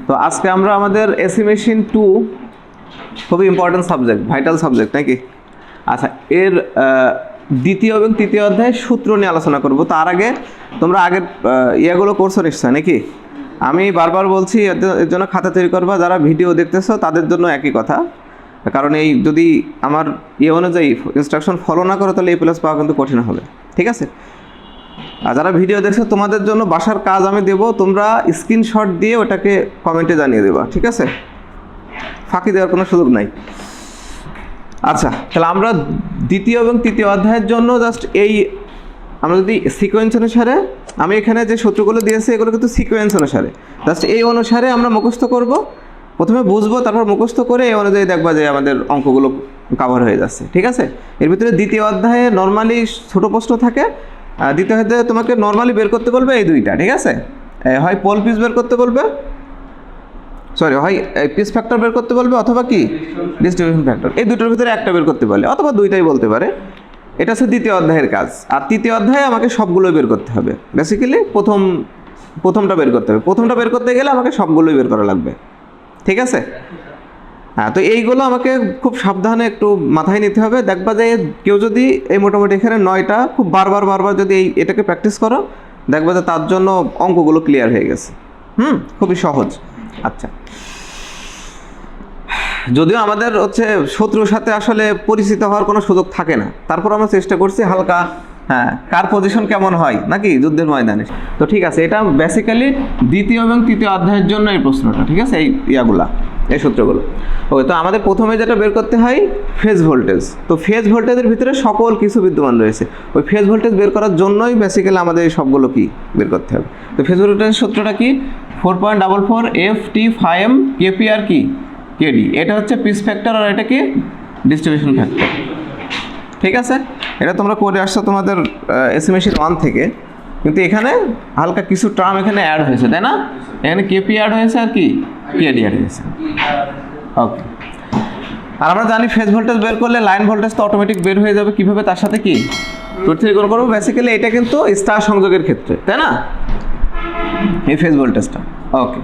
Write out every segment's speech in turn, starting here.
তো আজকে আমরা আমাদের এসি মেশিন 2 খুবই ইম্পর্টেন্ট সাবজেক্ট, ভাইটাল সাবজেক্ট নাকি? আচ্ছা, এর দ্বিতীয় এবং তৃতীয় অধ্যায়ের সূত্র নিয়ে আলোচনা করব। তার আগে তোমরা আগের ইয়েগুলো করছো নিশ্চয় নাকি? আমি বারবার বলছি এর জন্য খাতা তৈরি করবা, যারা ভিডিও দেখতেছো তাদের জন্য একই কথা, কারণ এই যদি আমার ইয়ে অনুযায়ী ইনস্ট্রাকশন ফলো না করো তাহলে এই প্লাস পাওয়া কিন্তু কঠিন হবে, ঠিক আছে? আর যারা ভিডিও দেখছো তোমাদের জন্য বাসার কাজ আমি দেব, তোমরা স্ক্রিনশট দিয়ে ওটাকে কমেন্টে জানিয়ে দেবা, ঠিক আছে? ফাঁকি দেওয়ার কোনো সুযোগ নাই। আচ্ছা, তাহলে আমরা দ্বিতীয় এবং তৃতীয় অধ্যায়ের জন্য জাস্ট এই আমরা যদি সিকোয়েন্স অনুসারে, আমি এখানে যে সূত্রগুলো দিয়েছি এগুলো কিন্তু সিকোয়েন্স অনুসারে, জাস্ট এই অনুসারে আমরা মুখস্থ করব। প্রথমে বুঝবো, তারপর মুখস্থ করে এই অনুযায়ী দেখবা যে আমাদের অঙ্কগুলো কভার হয়ে যাচ্ছে, ঠিক আছে? এর ভিতরে দ্বিতীয় অধ্যায়ে নর্মালি ছোটো প্রশ্ন থাকে, দ্বিতীয় অধ্যায়ে তোমাকে নর্মালি বের করতে বলবে এই দুইটা, ঠিক আছে? হয় পোল পিস বের করতে বলবে, হয় পিস ফ্যাক্টর বের করতে বলবে, অথবা কি ডিস্ট্রিবিউশন ফ্যাক্টর, এই দুটোর ভিতরে একটা বের করতে বলে, অথবা দুইটাই বলতে পারে। এটা হচ্ছে দ্বিতীয় অধ্যায়ের কাজ। আর তৃতীয় অধ্যায়ে আমাকে সবগুলোই বের করতে হবে। বেসিক্যালি প্রথমটা বের করতে হবে। প্রথমটা বের করতে গেলে আমাকে সবগুলোই বের করা লাগবে, ঠিক আছে? হ্যাঁ, তো এইগুলো আমাকে খুব সাবধানে একটু মাথায় নিতে হবে। দেখবা যে কেউ যদি এই মোটামুটি এখানে 9টা খুব বারবার যদি এটাকে প্র্যাকটিস করো, দেখবা যে তার জন্য অঙ্কগুলো ক্লিয়ার হয়ে গেছে। খুবই সহজ। আচ্ছা, যদিও আমাদের হচ্ছে শত্রুর সাথে আসলে পরিচিত হওয়ার কোনো সুযোগ থাকে না, তারপর আমরা চেষ্টা করছি হালকা, কার পজিশন কেমন হয় নাকি যুদ্ধের ময়দানে। তো ঠিক আছে, এটা বেসিক্যালি দ্বিতীয় এবং তৃতীয় অধ্যায়ের জন্য এই প্রশ্নটা, ঠিক আছে? এই এই সূত্রগুলো। ওকে, তো আমাদের প্রথমে যেটা বের করতে হয় ফেজ ভোল্টেজ। তো ফেজ ভোল্টেজের ভিতরে সকল কিছু বিদ্যমান রয়েছে। ওই ফেজ ভোল্টেজ বের করার জন্যই বেসিক্যালি আমাদের এই সবগুলো কি বের করতে হবে। তো ফেজ ভোল্টেজের সূত্রটা কি? 4.44 FT5 KPR কি কেডি। এটা হচ্ছে পিস ফ্যাক্টর, আর এটা কি ডিস্ট্রিবিউশন ফ্যাক্টর, ঠিক আছে? এটা তোমরা করে আসছো তোমাদের এসি মেশিন 1 থেকে, কিন্তু এখানে হালকা কিছু টার্ম এখানে অ্যাড হয়েছে, তাই না? এখানে কেপি অ্যাড হয়েছে আর কি কেডি অ্যাড হয়েছে। ওকে, আর আমরা জানি ফেজ ভোল্টেজ বের করলে লাইন ভোল্টেজ তো অটোমেটিক বের হয়ে যাবে। কিভাবে? তার সাথে কি প্রতিস্থাপন করবো। বেসিক্যালি এটা কিন্তু স্টার সংযোগের ক্ষেত্রে, তাই না? এই ফেজ ভোল্টেজটা। ওকে,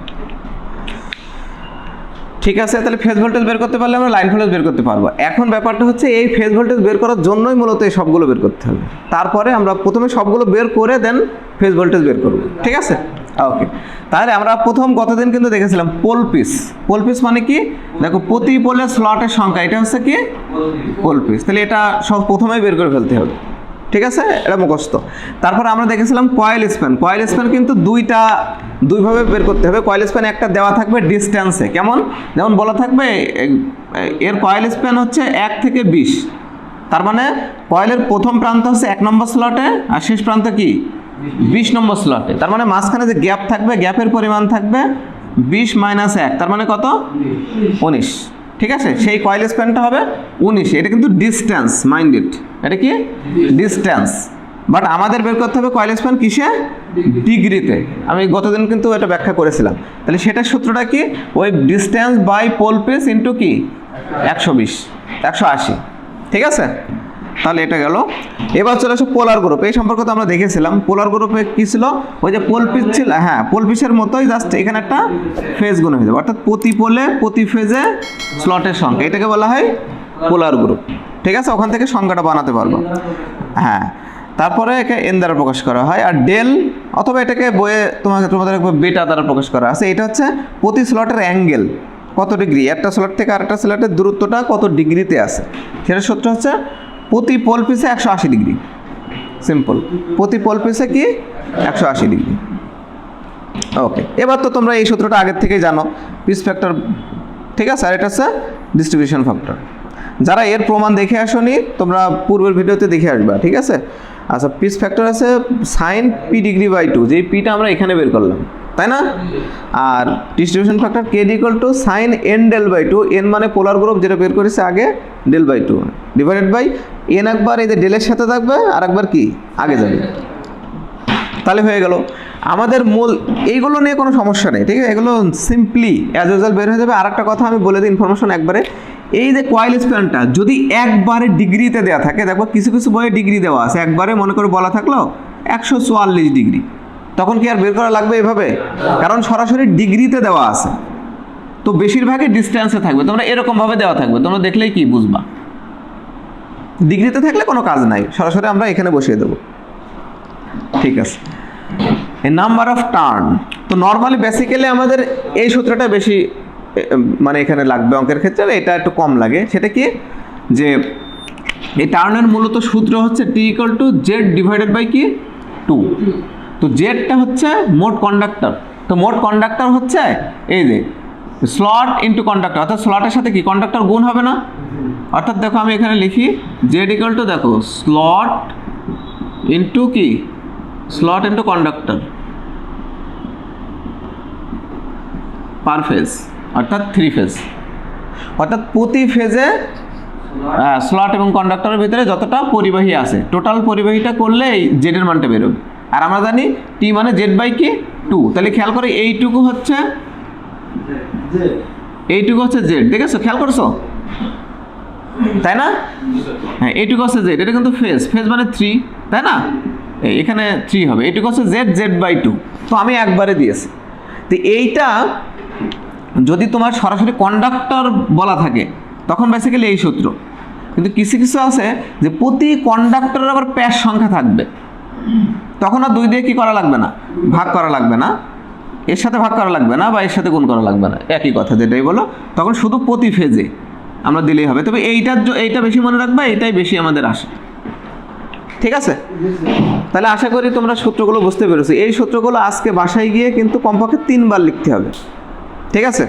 ঠিক আছে। তাহলে ফেজ ভোল্টেজ বের করতে পারলে আমরা লাইন ভোল্টেজ বের করতে পারবো। এখন ব্যাপারটা হচ্ছে এই ফেজ ভোল্টেজ বের করার জন্যই মূলত এই সবগুলো বের করতে হবে। তারপরে আমরা প্রথমে সবগুলো বের করে দেন ফেজ ভোল্টেজ বের করবো, ঠিক আছে? ওকে, তাহলে আমরা গতদিন কিন্তু দেখেছিলাম পোল পিস। পোল পিস মানে কি? দেখো, প্রতি পোলের স্লটের সংখ্যা, এটা হচ্ছে কি পোল পিস। তাহলে এটা সব প্রথমেই বের করে ফেলতে হবে, ঠিক আছে? এটা মুখস্থ। তারপরে আমরা দেখেছিলাম কয়েল স্প্যান। কয়েল স্প্যান কিন্তু দুইভাবে বের করতে হবে। কয়েল স্প্যান একটা দেওয়া থাকবে ডিস্ট্যান্সে, কেমন? যেমন বলা থাকবে এর কয়েল স্প্যান হচ্ছে 1 থেকে 20। তার মানে কয়েলের প্রথম প্রান্ত হচ্ছে 1 নম্বর স্লটে, আর শেষ প্রান্ত কি 20 নম্বর স্লটে। তার মানে মাঝখানে যে গ্যাপ থাকবে, গ্যাপের পরিমাণ থাকবে 20 - 1, তার মানে কত? 19, ঠিক আছে? সেই কয়েল স্প্যানটা হবে 19। এটা কিন্তু ডিস্ট্যান্স, মাইন্ডেড, এটা কি ডিস্ট্যান্স। বাট আমাদের বের করতে হবে কয়েল স্প্যান কিসে? ডিগ্রিতে। আমি গতদিন কিন্তু এটা ব্যাখ্যা করেছিলাম। তাহলে সেটার সূত্রটা কি? ওই distance by pole piece into কি 180, ঠিক আছে? তাহলে এটা গেল। এবার চলে আসো পোলার গ্রুপ। এই সম্পর্কে তো আমরা দেখেছিলাম। পোলার গ্রুপে কি ছিল? ওই যে পোল পিস ছিল, পোল পিসের মতোই, জাস্ট এখানে একটা ফেজ গুণ হয়ে যাবে, অর্থাৎ প্রতি পোলে প্রতি ফেজে স্লটের সংখ্যা, এটাকে বলা হয় পোলার গ্রুপ, ঠিক আছে? ওখান থেকে সংখ্যাটা বানাতে পারবো। তারপরে একে এন দ্বারা প্রকাশ করা হয়, আর ডেল অথবা এটাকে বইয়ে তোমাদের বেটা দ্বারা প্রকাশ করা আছে। এটা হচ্ছে প্রতি স্লটের অ্যাঙ্গেল কত ডিগ্রি, একটা স্লট থেকে আরেকটা স্লটের দূরত্বটা কত ডিগ্রিতে আছে, সেটার সূত্র হচ্ছে প্রতি পোল পিসে 180 ডিগ্রি। সিম্পল, প্রতি পোল পিসে কি 180 ডিগ্রি। ওকে, এবার তো তোমরা এই সূত্রটা আগের থেকেই জানো, পিস ফ্যাক্টর, ঠিক আছে? আর এটা হচ্ছে ডিস্ট্রিবিউশন ফ্যাক্টর। যারা এর প্রমাণ দেখে আসোনি তোমরা পূর্বের ভিডিওতে দেখে আসবা, ঠিক আছে? আচ্ছা, পিস ফ্যাক্টর আছে সাইন পি ডিগ্রি বাই 2, যেই পিটা আমরা এখানে বের করলাম, তাই না? আর ডিস্ট্রিবিউশন ফ্যাক্টর কে equal to sine N del by 2। N মানে পোলার গ্রুপ, যেটা বের করেছে আগে, del by 2 divided by N. একবার এই যে ডেলের সাথে থাকবে, আর একবার কি আগে যাবে, তাহলে হয়ে গেল আমাদের মূল। এইগুলো নিয়ে কোনো সমস্যা নেই, ঠিক আছে? এগুলো সিম্পলি অ্যাজ ইউজুয়াল বের হয়ে যাবে। আর একটা কথা আমি বলে দিই ইনফরমেশন একবারে, এই যে কয়েল স্প্যানটা যদি একবারে ডিগ্রিতে দেওয়া থাকে, দেখো কিছু কিছু বইয়ে ডিগ্রি দেওয়া আছে, একবারে মনে করে বলা থাকলো 144 ডিগ্রি, তখন কি আর বের করা লাগবে এভাবে? কারণ সরাসরি ডিগ্রিতে দেওয়া আছে, তো বেশিরভাগই ডিস্টেন্সে থাকবে। তোমরা এরকমভাবে দেওয়া থাকবে, তোমরা দেখলেই কি বুঝবা। ডিগ্রিতে থাকলে কোনো কাজ নাই, সরাসরি আমরা এখানে বসিয়ে দেবো। ঠিক আছে, এই নাম্বার অফ টার্ন। তো নর্মালি বেসিক্যালি আমাদের এই সূত্রটা বেশি মানে এখানে লাগবে অঙ্কের ক্ষেত্রে, এটা একটু কম লাগে। সেটা কি, যে এই টার্নের মূলত সূত্র হচ্ছে T equal to Z divided by কি 2। তো জেডটা হচ্ছে মোট কন্ডাক্টর। তো মোট কন্ডাক্টর হচ্ছে এই যে স্লট ইন্টু কন্ডাক্টর, অর্থাৎ স্লটের সাথে কি কন্ডাক্টর গুণ হবে না? অর্থাৎ দেখো আমি এখানে লিখি জেড ইকুয়াল টু দেখো স্লট ইন্টু কি স্লট ইন্টু কন্ডাক্টর পার ফেজ, অর্থাৎ 3 ফেজ। অর্থাৎ প্রতি ফেজে স্লট এবং কন্ডাক্টরের ভিতরে যতটা পরিবাহী আছে টোটাল পরিবাহীটা করলে এই জেডের মানটা বেরোবে। আর আমরা জানি টি মানে জেড বাই কি 2, তাহলে খেয়াল করে এইটুকু হচ্ছে জেড, দেখেছো খেয়াল করছো তাই না? হ্যাঁ, এইটুকু হচ্ছে জেড, এটা কিন্তু ফেজ মানে 3 তাই না? এখানে 3 হবে, এইটুকু হচ্ছে জেড বাই 2। তো আমি একবারে দিয়েছি। তো এইটা যদি তোমার সরাসরি কন্ডাক্টর বলা থাকে তখন বেসিক্যালি এই সূত্র, কিন্তু কিছু কিছু আছে যে প্রতি কন্ডাক্টরের আবার প্যাচ সংখ্যা থাকবে, তখন আর 2 দিয়ে কি করা লাগবে না, ভাগ করা লাগবে না, এর সাথে ভাগ করা লাগবে না বা এর সাথে গুণ করা লাগবে না, একই কথা যেটাই বলো, তখন শুধু প্রতি ফেজে আমরা দিলেই হবে। তবে এইটা বেশি মনে রাখবে, এইটাই বেশি আমাদের আসে। ঠিক আছে, তাহলে আশা করি তোমরা সূত্রগুলো বুঝতে পেরেছো। এই সূত্রগুলো আজকে বাসায় গিয়ে কিন্তু কমপক্ষে 3 বার লিখতে হবে। ঠিক আছে,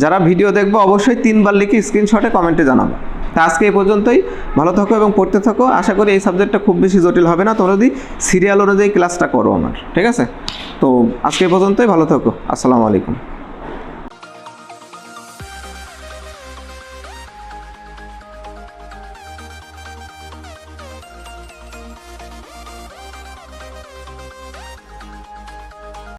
যারা ভিডিও দেখবো অবশ্যই 3 বার লিখে স্ক্রিনশটে কমেন্টে জানাবো। তা আজকে এই পর্যন্তই, ভালো থাকো এবং পড়তে থাকো। আশা করি এই সাবজেক্টটা খুব বেশি জটিল হবে না, তোমরা যদি সিরিয়াল অনুযায়ী ক্লাসটা করো আমার। ঠিক আছে, তো আজকে এই পর্যন্তই, ভালো থাকো, আসসালামু আলাইকুম।